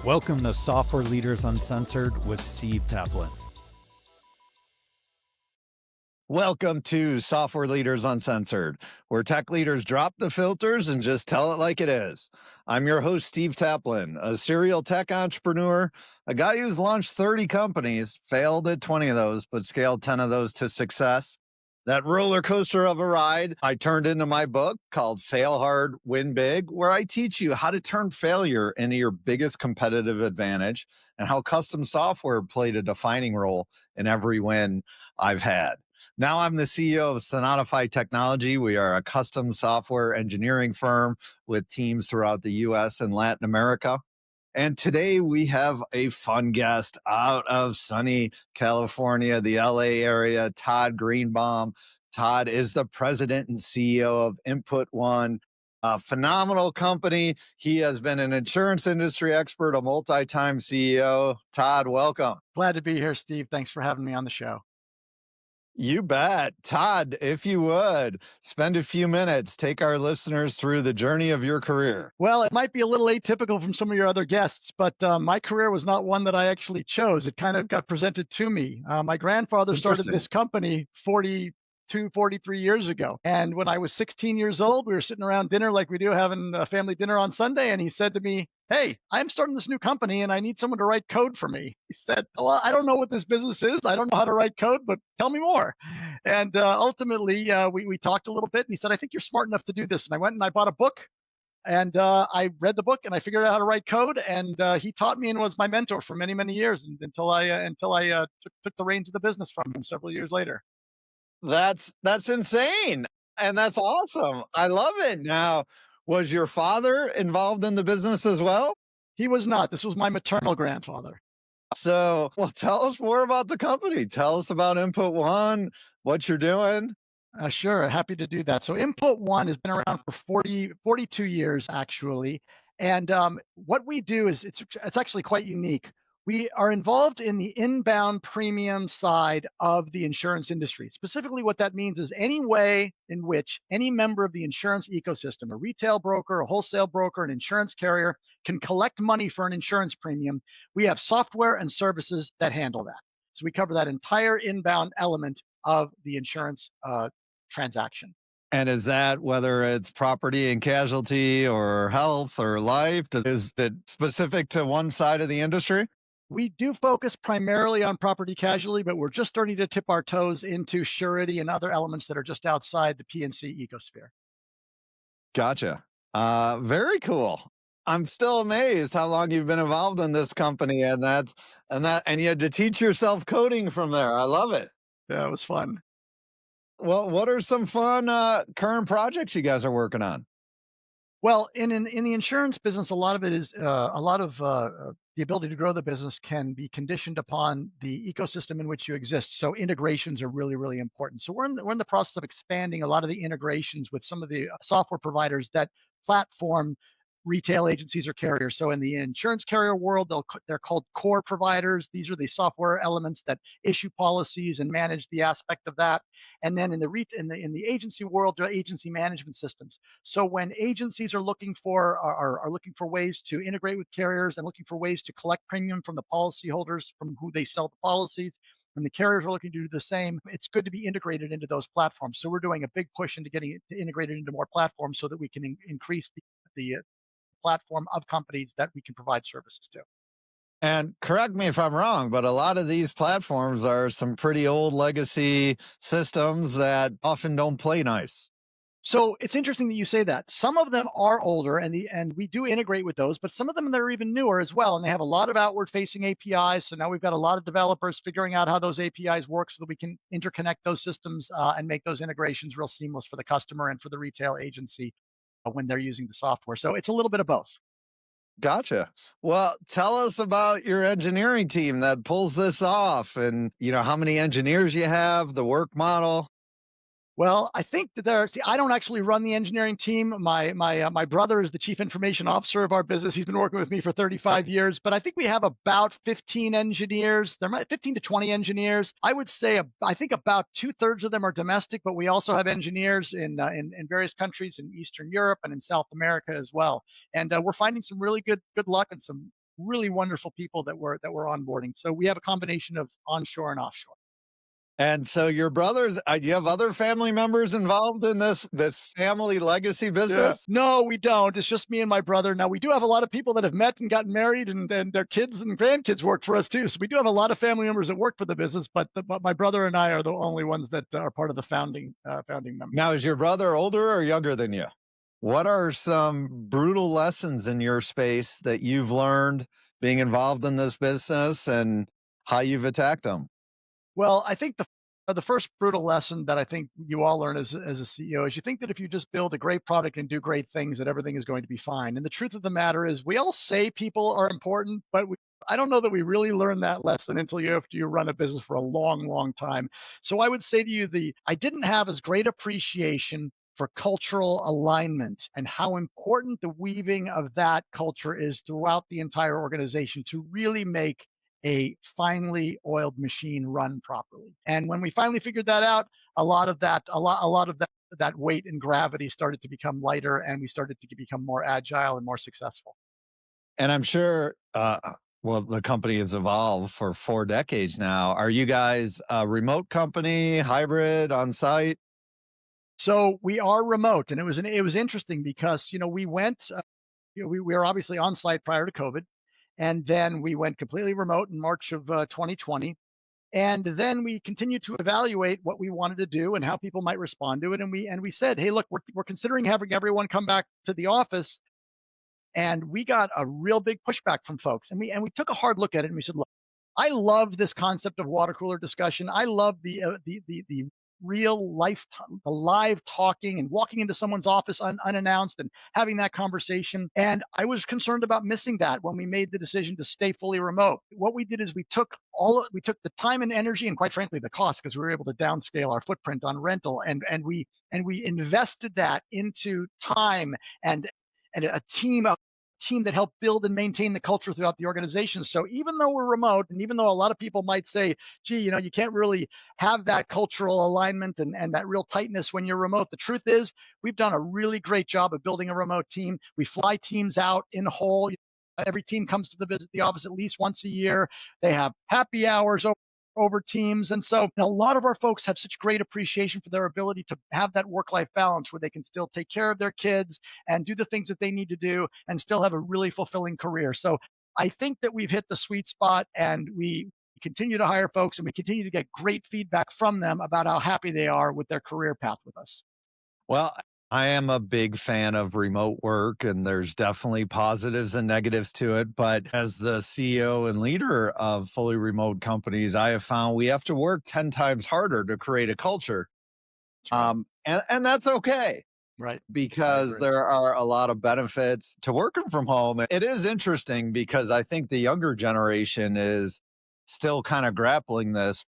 Welcome to Software Leaders Uncensored with Steve Taplin. Welcome to Software Leaders Uncensored, where tech leaders drop the filters and just tell it like it is. I'm your host, Steve Taplin, a serial tech entrepreneur, a guy who's launched 30 companies, failed at 20 of those, but scaled 10 of those to success. That roller coaster of a ride I turned into my book called Fail Hard, Win Big, where I teach you how to turn failure into your biggest competitive advantage and how custom software played a defining role in every win I've had. Now I'm the CEO of Sonatify Technology. We are a custom software engineering firm with teams throughout the US and Latin America. And today we have a fun guest out of sunny California, the LA area, Todd Greenbaum. Todd is the president and CEO of InputOne, a phenomenal company. He has been an insurance industry expert, a multi-time CEO. Todd, welcome. Glad to be here, Steve. Thanks for having me on the show. You bet. Todd, if you would, spend a few minutes, take our listeners through the journey of your career. Well, it might be a little atypical from some of your other guests, but my career was not one that I actually chose. It kind of got presented to me. My grandfather started this company 43 years ago. And when I was 16 years old, we were sitting around dinner like we do, having a family dinner on Sunday. And he said to me, "Hey, I'm starting this new company and I need someone to write code for me." He said, "Well, I don't know what this business is. I don't know how to write code, but tell me more." And ultimately, we talked a little bit and he said, "I think you're smart enough to do this." And I went and I bought a book and I read the book and I figured out how to write code. And he taught me and was my mentor for many, many years until I took the reins of the business from him several years later. That's insane. And that's awesome. I love it. Now, was your father involved in the business as well? He was not. This was my maternal grandfather. So, well, tell us more about the company. Tell us about InputOne, what you're doing. Sure, happy to do that. So InputOne has been around for 42 years, actually. And what we do is it's actually quite unique. We are involved in the inbound premium side of the insurance industry. Specifically, what that means is any way in which any member of the insurance ecosystem, a retail broker, a wholesale broker, an insurance carrier, can collect money for an insurance premium, we have software and services that handle that. So we cover that entire inbound element of the insurance transaction. And is that whether it's property and casualty or health or life? Is it specific to one side of the industry? We do focus primarily on property casualty, but we're just starting to tip our toes into surety and other elements that are just outside the P&C ecosphere. Gotcha. Very cool. I'm still amazed how long you've been involved in this company, and you had to teach yourself coding from there. I love it. Yeah, it was fun. Well, what are some fun current projects you guys are working on? Well, in the insurance business, a lot of it is the ability to grow the business can be conditioned upon the ecosystem in which you exist. So integrations are really, really important. So we're in the process of expanding a lot of the integrations with some of the software providers that platform retail agencies or carriers. So in the insurance carrier world, they're called core providers. These are the software elements that issue policies and manage the aspect of that. And then in the agency world, there are agency management systems. So when agencies are looking for ways to integrate with carriers and looking for ways to collect premium from the policyholders from who they sell the policies, when the carriers are looking to do the same, it's good to be integrated into those platforms. So we're doing a big push into getting it integrated into more platforms so that we can increase the platform of companies that we can provide services to. And correct me if I'm wrong, but a lot of these platforms are some pretty old legacy systems that often don't play nice. So it's interesting that you say that. Some of them are older and we do integrate with those, but some of them that are even newer as well. And they have a lot of outward facing APIs. So now we've got a lot of developers figuring out how those APIs work so that we can interconnect those systems and make those integrations real seamless for the customer and for the retail agency when they're using the software. So it's a little bit of both. Gotcha. Well, tell us about your engineering team that pulls this off and, how many engineers you have, the work model. Well, I think that I don't actually run the engineering team. My brother is the chief information officer of our business. He's been working with me for 35 years, but I think we have about 15 engineers. There might 15 to 20 engineers. I would say I think about 2/3 of them are domestic, but we also have engineers in various countries in Eastern Europe and in South America as well. And we're finding some really good luck and some really wonderful people that we're onboarding. So we have a combination of onshore and offshore. And so your brothers, do you have other family members involved in this family legacy Yeah. business? No, we don't. It's just me and my brother. Now we do have a lot of people that have met and gotten married, and their kids and grandkids work for us too. So we do have a lot of family members that work for the business, but my brother and I are the only ones that are part of the founding members. Now, is your brother older or younger than you? What are some brutal lessons in your space that you've learned being involved in this business and how you've attacked them? Well, I think the first brutal lesson that I think you all learn as a CEO is you think that if you just build a great product and do great things, that everything is going to be fine. And the truth of the matter is, we all say people are important, but I don't know that we really learn that lesson until after you run a business for a long, long time. So I would say to you, I didn't have as great appreciation for cultural alignment and how important the weaving of that culture is throughout the entire organization to really make a finely oiled machine run properly. And when we finally figured that out, a lot of that weight and gravity started to become lighter, and we started to become more agile and more successful. And I'm sure, well, the company has evolved for 4 decades now. Are you guys a remote company, hybrid, on site? So we are remote, and it was interesting because we went we were obviously on site prior to COVID, and then we went completely remote in March of 2020. And then we continued to evaluate what we wanted to do and how people might respond to it. And we said, hey, look, we're considering having everyone come back to the office. And we got a real big pushback from folks. And we took a hard look at it, and we said, look, I love this concept of water cooler discussion. I love the real life, the live talking and walking into someone's office unannounced and having that conversation. And I was concerned about missing that when we made the decision to stay fully remote. What we did is we took the time and energy, and quite frankly the cost, because we were able to downscale our footprint on rental, and we invested that into time and a team that helped build and maintain the culture throughout the organization. So even though we're remote, and even though a lot of people might say, gee, you can't really have that cultural alignment and that real tightness when you're remote, the truth is we've done a really great job of building a remote team. We fly teams out in whole. Every team comes to visit the office at least once a year. They have happy hours over teams. And so a lot of our folks have such great appreciation for their ability to have that work-life balance where they can still take care of their kids and do the things that they need to do and still have a really fulfilling career. So I think that we've hit the sweet spot, and we continue to hire folks, and we continue to get great feedback from them about how happy they are with their career path with us. Well, I am a big fan of remote work, and there's definitely positives and negatives to it. But as the CEO and leader of fully remote companies, I have found we have to work 10 times harder to create a culture. That's right. And that's okay, Right. I because agree. there are a lot of benefits to working from home. It is interesting because I think the younger generation is still kind of grappling this.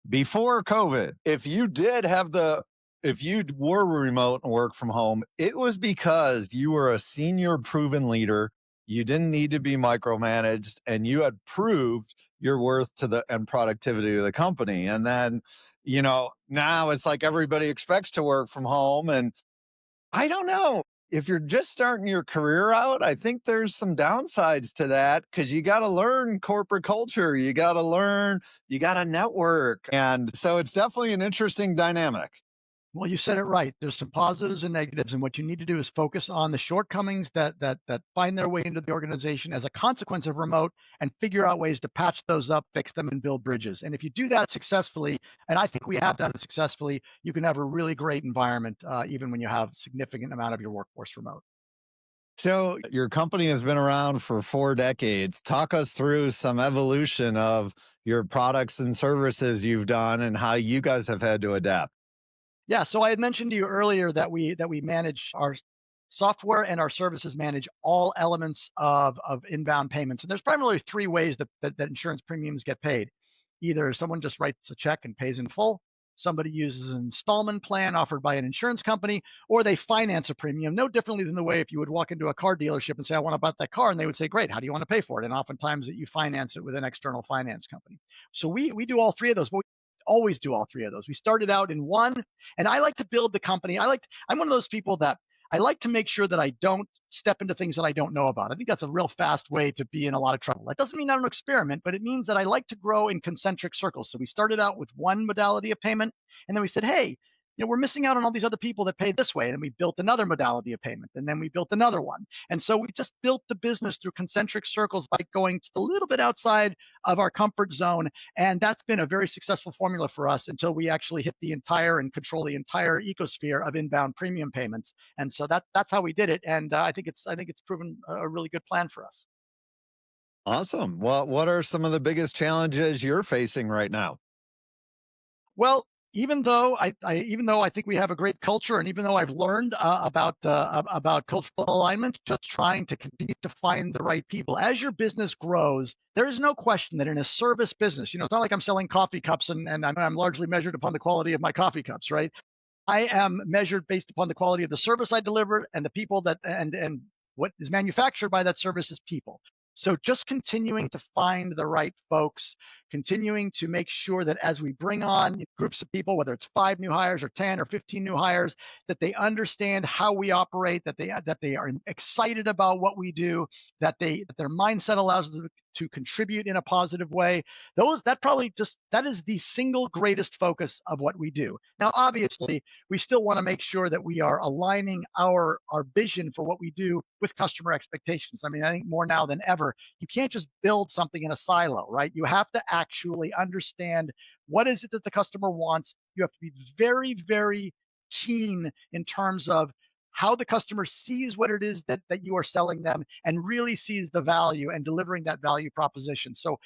Before COVID, if you were remote and work from home, it was because you were a senior proven leader. You didn't need to be micromanaged, and you had proved your worth to the and productivity of the company. And then, now it's like everybody expects to work from home. And I don't know. If you're just starting your career out, I think there's some downsides to that, because you got to learn corporate culture. You got to network. And so it's definitely an interesting dynamic. Well, you said it right. There's some positives and negatives, and what you need to do is focus on the shortcomings that find their way into the organization as a consequence of remote, and figure out ways to patch those up, fix them, and build bridges. And if you do that successfully, and I think we have done it successfully, you can have a really great environment, even when you have a significant amount of your workforce remote. So your company has been around for 4 decades. Talk us through some evolution of your products and services you've done and how you guys have had to adapt. Yeah, so I had mentioned to you earlier that we manage our software, and our services manage all elements of inbound payments. And there's primarily three ways that insurance premiums get paid. Either someone just writes a check and pays in full, somebody uses an installment plan offered by an insurance company, or they finance a premium, no differently than the way if you would walk into a car dealership and say, I want to buy that car, and they would say, great, how do you want to pay for it? And oftentimes that you finance it with an external finance company. So we do all three of those, but we always do all three of those. We started out in one, and I like to build the company. I'm one of those people that I like to make sure that I don't step into things that I don't know about. I think that's a real fast way to be in a lot of trouble. That doesn't mean I don't experiment, but it means that I like to grow in concentric circles. So we started out with one modality of payment, and then we said, hey, we're missing out on all these other people that pay this way. And we built another modality of payment, and then we built another one. And so we just built the business through concentric circles by going a little bit outside of our comfort zone. And that's been a very successful formula for us until we actually hit the entire and control the entire ecosphere of inbound premium payments. And so that's how we did it. And I think it's proven a really good plan for us. Awesome. Well, what are some of the biggest challenges you're facing right now? Well, even though I think we have a great culture, and even though I've learned about cultural alignment, just trying to continue to find the right people. As your business grows, there is no question that in a service business, it's not like I'm selling coffee cups and I'm largely measured upon the quality of my coffee cups, right? I am measured based upon the quality of the service I deliver and the people that and what is manufactured by that service is people. So just continuing to find the right folks, continuing to make sure that as we bring on groups of people, whether it's 5 new hires or 10 or 15 new hires, that they understand how we operate, that they are excited about what we do, that their mindset allows them to contribute in a positive way. That is the single greatest focus of what we do. Now, obviously, we still want to make sure that we are aligning our vision for what we do with customer expectations. I mean, I think more now than ever, you can't just build something in a silo, right? You have to actually understand what is it that the customer wants. You have to be very, very keen in terms of how the customer sees what it is that you are selling them and really sees the value and delivering that value proposition. So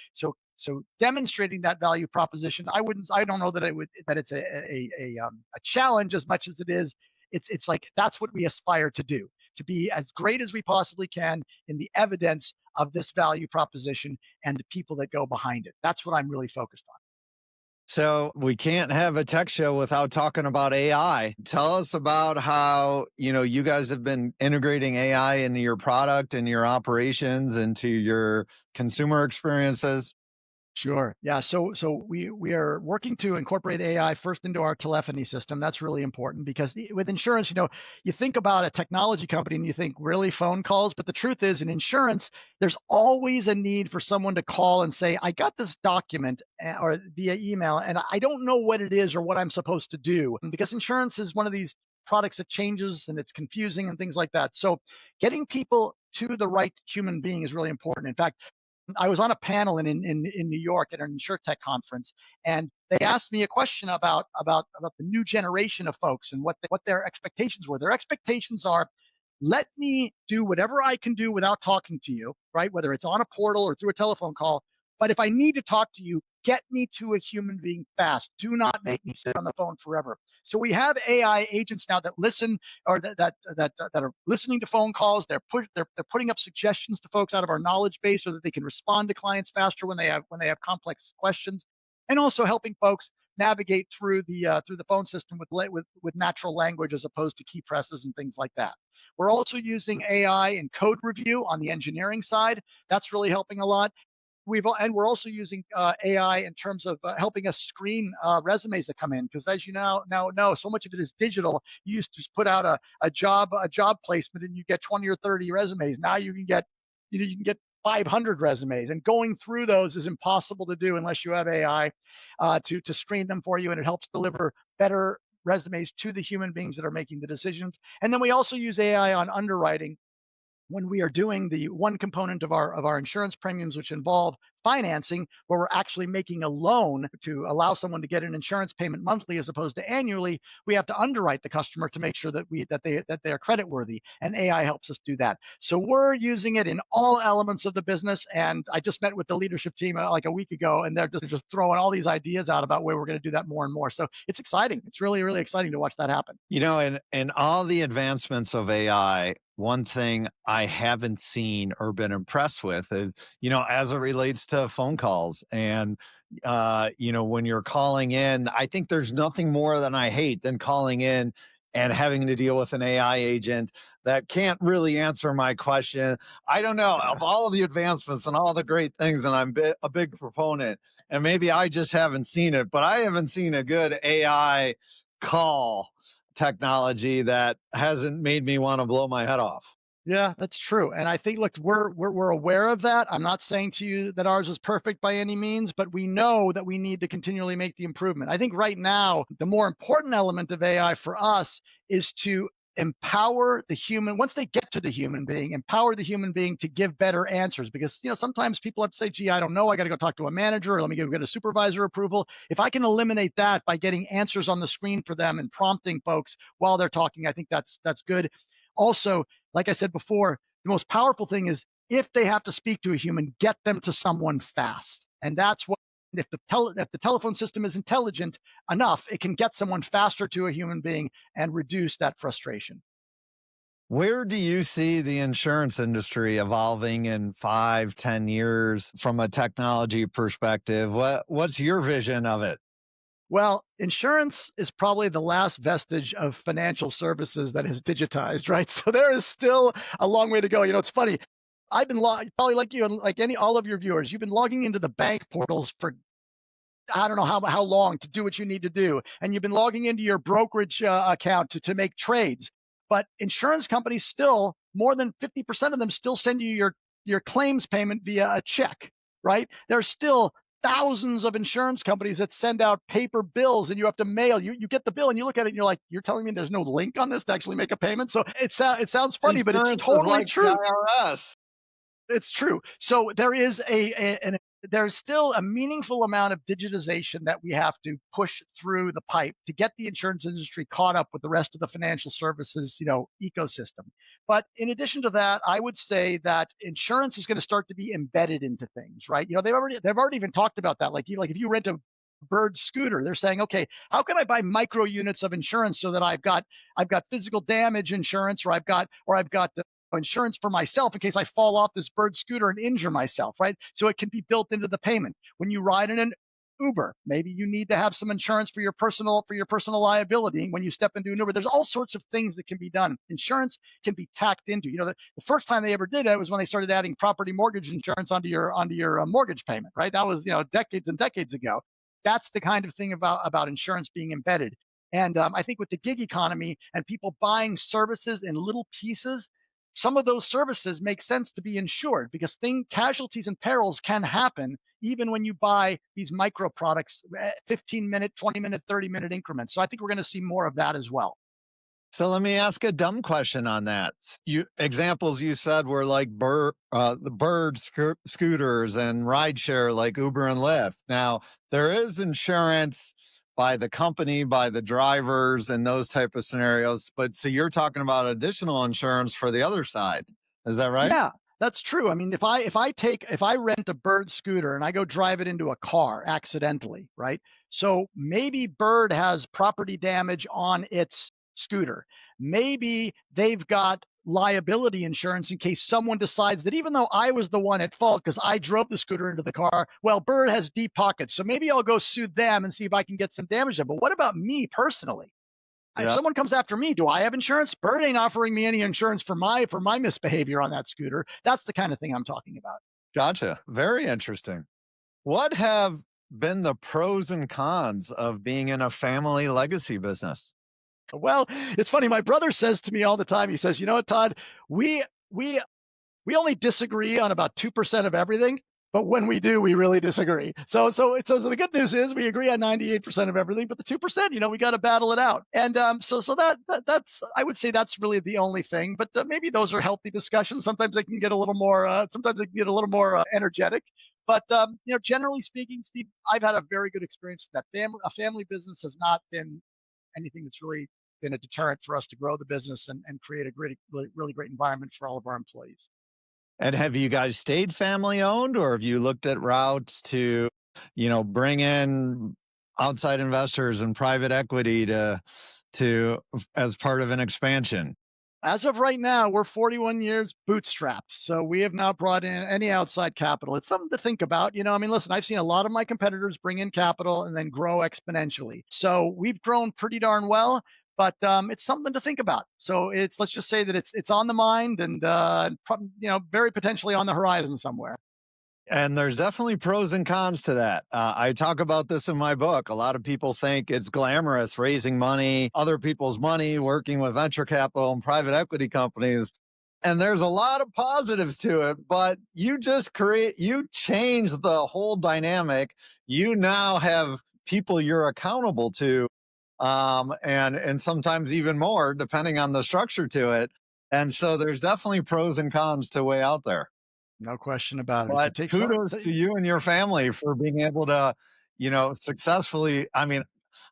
demonstrating that value proposition, I don't know that it's a challenge as much as it is. It's like that's what we aspire to do, to be as great as we possibly can in the evidence of this value proposition and the people that go behind it. That's what I'm really focused on. So we can't have a tech show without talking about AI. Tell us about how, you guys have been integrating AI into your product and your operations, into your consumer experiences. Sure. Yeah. So we are working to incorporate AI first into our telephony system. That's really important because with insurance, you think about a technology company and you think really phone calls, but the truth is in insurance, there's always a need for someone to call and say, I got this document or via email and I don't know what it is or what I'm supposed to do. And because insurance is one of these products that changes and it's confusing and things like that. So getting people to the right human being is really important. In fact, I was on a panel in New York at an InsurTech conference, and they asked me a question about the new generation of folks and what their expectations were. Their expectations are, let me do whatever I can do without talking to you, right? Whether it's on a portal or through a telephone call. But if I need to talk to you, get me to a human being fast. Do not make me sit on the phone forever. So we have AI agents now that listen or that are listening to phone calls. They're putting up suggestions to folks out of our knowledge base so that they can respond to clients faster when they have complex questions, and also helping folks navigate through the phone system with natural language as opposed to key presses and things like that. We're also using AI in code review on the engineering side. That's really helping a lot. We're also using AI in terms of helping us screen resumes that come in, because as you now know, so much of it is digital. You used to just put out a job placement and you get 20 or 30 resumes. Now you can get 500 resumes, and going through those is impossible to do unless you have AI to screen them for you, and it helps deliver better resumes to the human beings that are making the decisions. And then we also use AI on underwriting when we are doing the one component of our insurance premiums, which involve financing, where we're actually making a loan to allow someone to get an insurance payment monthly as opposed to annually. We have to underwrite the customer to make sure that they are credit worthy, and AI helps us do that. So we're using it in all elements of the business. And I just met with the leadership team like a week ago, and they're just throwing all these ideas out about where we're going to do that more and more. So it's exciting. It's really, really exciting to watch that happen. In all the advancements of AI, one thing I haven't seen or been impressed with is, as it relates to phone calls and, when you're calling in, I think there's nothing more than I hate than calling in and having to deal with an AI agent that can't really answer my question. I don't know, of all the advancements and all the great things, and I'm a big proponent, and maybe I just haven't seen it, but I haven't seen a good AI call technology that hasn't made me want to blow my head off. Yeah, that's true. And I think, look, we're aware of that. I'm not saying to you that ours is perfect by any means, but we know that we need to continually make the improvement. I think right now, the more important element of AI for us is to empower the human. Once they get to the human being, empower the human being to give better answers. Because sometimes people have to say, "Gee, I don't know. I got to go talk to a manager, or let me go get a supervisor approval." If I can eliminate that by getting answers on the screen for them and prompting folks while they're talking, I think that's good. Also, like I said before, the most powerful thing is if they have to speak to a human, get them to someone fast. And that's what, if the telephone system is intelligent enough, it can get someone faster to a human being and reduce that frustration. Where do you see the insurance industry evolving in 5, 10 years from a technology perspective? What's your vision of it? Well, insurance is probably the last vestige of financial services that is digitized, right? So there is still a long way to go. It's funny. I've been probably like you and like all of your viewers, you've been logging into the bank portals for I don't know how long to do what you need to do, and you've been logging into your brokerage account to make trades. But insurance companies still, more than 50% of them still send you your claims payment via a check, right? There's still thousands of insurance companies that send out paper bills and you have to mail. You get the bill and you look at it and you're like, you're telling me there's no link on this to actually make a payment? So it sounds funny, but it's Insurance is totally like the true. IRS. It's true. So there is there's still a meaningful amount of digitization that we have to push through the pipe to get the insurance industry caught up with the rest of the financial services, ecosystem. But in addition to that, I would say that insurance is going to start to be embedded into things, right? They've already even talked about that. Like if you rent a Bird scooter, they're saying, okay, how can I buy micro units of insurance so that I've got physical damage insurance, or I've got the insurance for myself in case I fall off this Bird scooter and injure myself, right? So it can be built into the payment. When you ride in an Uber, maybe you need to have some insurance for your personal liability. When you step into an Uber, there's all sorts of things that can be done. Insurance can be tacked into. The first time they ever did it was when they started adding property mortgage insurance onto your mortgage payment, right? That was decades and decades ago. That's the kind of thing about insurance being embedded. And I think with the gig economy and people buying services in little pieces, some of those services make sense to be insured because casualties and perils can happen even when you buy these micro products, 15-minute, 20-minute, 30-minute increments. So I think we're going to see more of that as well. So let me ask a dumb question on that. Examples you said were like the scooters and rideshare like Uber and Lyft. Now there is insurance by the company, by the drivers, and those type of scenarios. But so you're talking about additional insurance for the other side. Is that right? Yeah, that's true. I mean, if I rent a Bird scooter and I go drive it into a car accidentally, right? So maybe Bird has property damage on its scooter. Maybe they've got liability insurance in case someone decides that even though I was the one at fault because I drove the scooter into the car, well, Bird has deep pockets. So maybe I'll go sue them and see if I can get some damage done. But what about me personally? If Yeah. someone comes after me, do I have insurance? Bird ain't offering me any insurance for my misbehavior on that scooter. That's the kind of thing I'm talking about. Gotcha. Very interesting. What have been the pros and cons of being in a family legacy business? Well, it's funny. My brother says to me all the time. He says, "You know what, Todd? We we we only disagree on about 2% of everything, but when we do, we really disagree. So the good news is we agree on 98% of everything, but the 2%, we got to battle it out. And so that's I would say that's really the only thing. But maybe those are healthy discussions. Sometimes they can get a little more. Sometimes they can get a little more energetic. But generally speaking, Steve, I've had a very good experience. A family business has not been anything that's really been a deterrent for us to grow the business and create a really great environment for all of our employees. And have you guys stayed family owned, or have you looked at routes to, bring in outside investors and private equity to as part of an expansion? As of right now, we're 41 years bootstrapped. So we have not brought in any outside capital. It's something to think about. I mean, listen, I've seen a lot of my competitors bring in capital and then grow exponentially. So we've grown pretty darn well, but it's something to think about. So let's just say that it's on the mind and very potentially on the horizon somewhere. And there's definitely pros and cons to that. I talk about this in my book. A lot of people think it's glamorous raising money, other people's money, working with venture capital and private equity companies. And there's a lot of positives to it, but you change the whole dynamic. You now have people you're accountable to, and sometimes even more, depending on the structure to it. And so there's definitely pros and cons to way out there. No question about it. If you But take some, kudos to you and your family for being able to, successfully. I mean,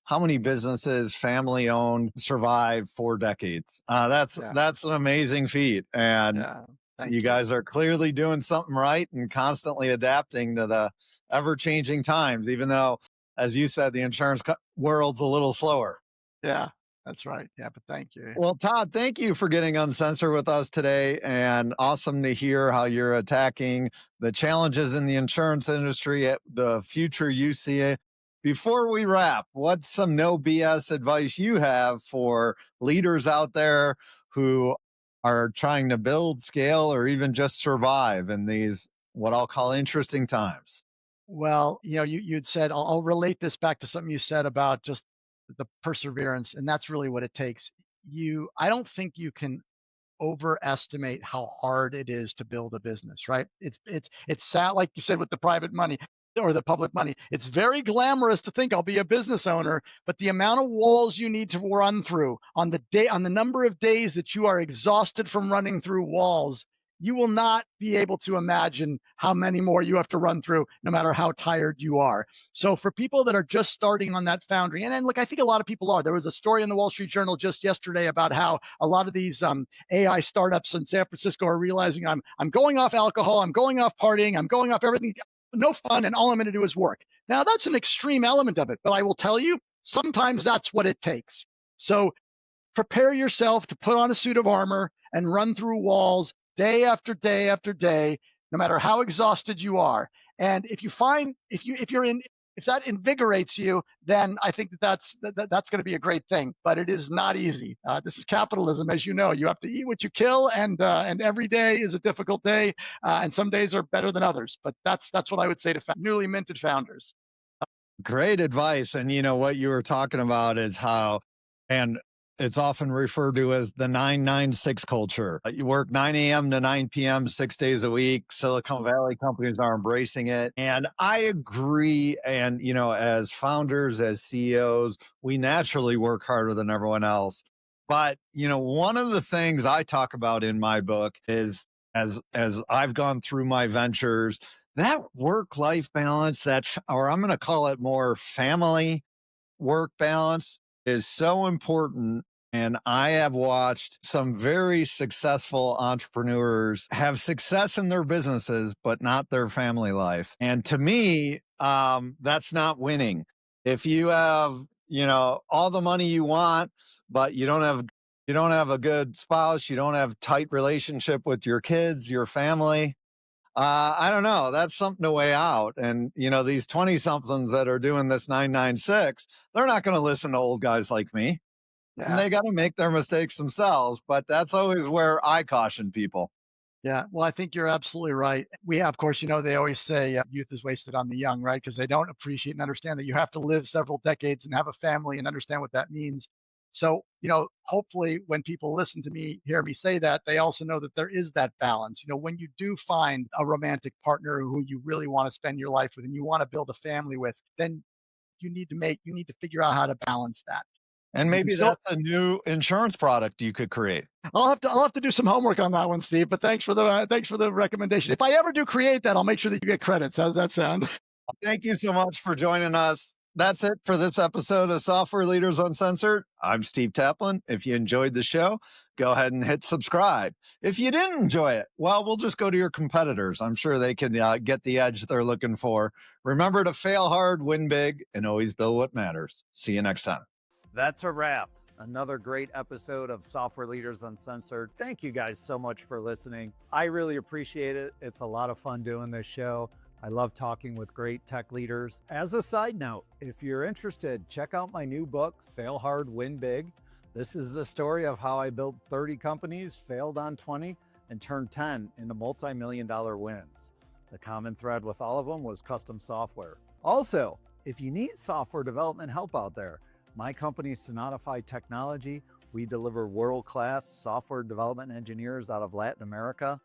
how many businesses, family owned, survive 4 decades? yeah, that's an amazing feat, and yeah. you Thank you. guys are clearly doing something right and constantly adapting to the ever changing times. Even though, as you said, the world's a little slower. Yeah, that's right. Yeah, but thank you. Well, Todd, thank you for getting uncensored with us today. And awesome to hear how you're attacking the challenges in the insurance industry, the future you see it. Before we wrap, what's some no BS advice you have for leaders out there who are trying to build, scale, or even just survive in these, what I'll call, interesting times? Well, you'd said I'll relate this back to something you said about just the perseverance, and that's really what it takes. I don't think you can overestimate how hard it is to build a business, right? It's sad, like you said, with the private money or the public money. It's very glamorous to think I'll be a business owner, but the amount of walls you need to run through on the number of days that you are exhausted from running through walls, you will not be able to imagine how many more you have to run through, no matter how tired you are. So for people that are just starting on that foundry, and look, I think a lot of people are. There was a story in the Wall Street Journal just yesterday about how a lot of these AI startups in San Francisco are realizing I'm going off alcohol, I'm going off partying, I'm going off everything, no fun, and all I'm going to do is work. Now that's an extreme element of it, but I will tell you, sometimes that's what it takes. So prepare yourself to put on a suit of armor and run through walls day after day after day, no matter how exhausted you are. And if that invigorates you, then I think that's going to be a great thing. But it is not easy. This is capitalism, as you know. You have to eat what you kill, and every day is a difficult day, and some days are better than others. But that's what I would say to newly minted founders. Great advice. And what you were talking about is how, and it's often referred to as the 996 culture. You work 9 a.m. to 9 p.m., 6 days a week. Silicon Valley companies are embracing it. And I agree. And, as founders, as CEOs, we naturally work harder than everyone else. But, one of the things I talk about in my book is as I've gone through my ventures, that work-life balance, or I'm going to call it more family work balance, is so important. And I have watched some very successful entrepreneurs have success in their businesses, but not their family life. And to me, that's not winning. If you have, all the money you want, but you don't have a good spouse, you don't have tight relationship with your kids, your family, I don't know. That's something to weigh out. And, these 20 somethings that are doing this 996, they're not going to listen to old guys like me. And Yeah. they got to make their mistakes themselves. But that's always where I caution people. Yeah, well, I think you're absolutely right. Of course, they always say youth is wasted on the young, right? Because they don't appreciate and understand that you have to live several decades and have a family and understand what that means. So, hopefully when people listen to me, hear me say that, they also know that there is that balance. When you do find a romantic partner who you really want to spend your life with and you want to build a family with, then you need to figure out how to balance that. And You can maybe still that's a new insurance product you could create. I'll have to do some homework on that one, Steve. But thanks for the recommendation. If I ever do create that, I'll make sure that you get credits. How's that sound? Thank you so much for joining us. That's it for this episode of Software Leaders Uncensored. I'm Steve Taplin. If you enjoyed the show, go ahead and hit subscribe. If you didn't enjoy it, well, we'll just go to your competitors. I'm sure they can get the edge they're looking for. Remember to fail hard, win big, and always build what matters. See you next time. That's a wrap. Another great episode of Software Leaders Uncensored. Thank you guys so much for listening. I really appreciate it. It's a lot of fun doing this show. I love talking with great tech leaders. As a side note, if you're interested, check out my new book, Fail Hard, Win Big. This is the story of how I built 30 companies, failed on 20, and turned 10 into multi-million-dollar wins. The common thread with all of them was custom software. Also, if you need software development help out there, my company, Sonatify Technology, we deliver world-class software development engineers out of Latin America.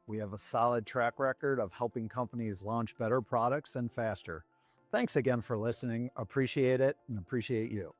We have a solid track record of helping companies launch better products and faster. Thanks again for listening. Appreciate it and appreciate you.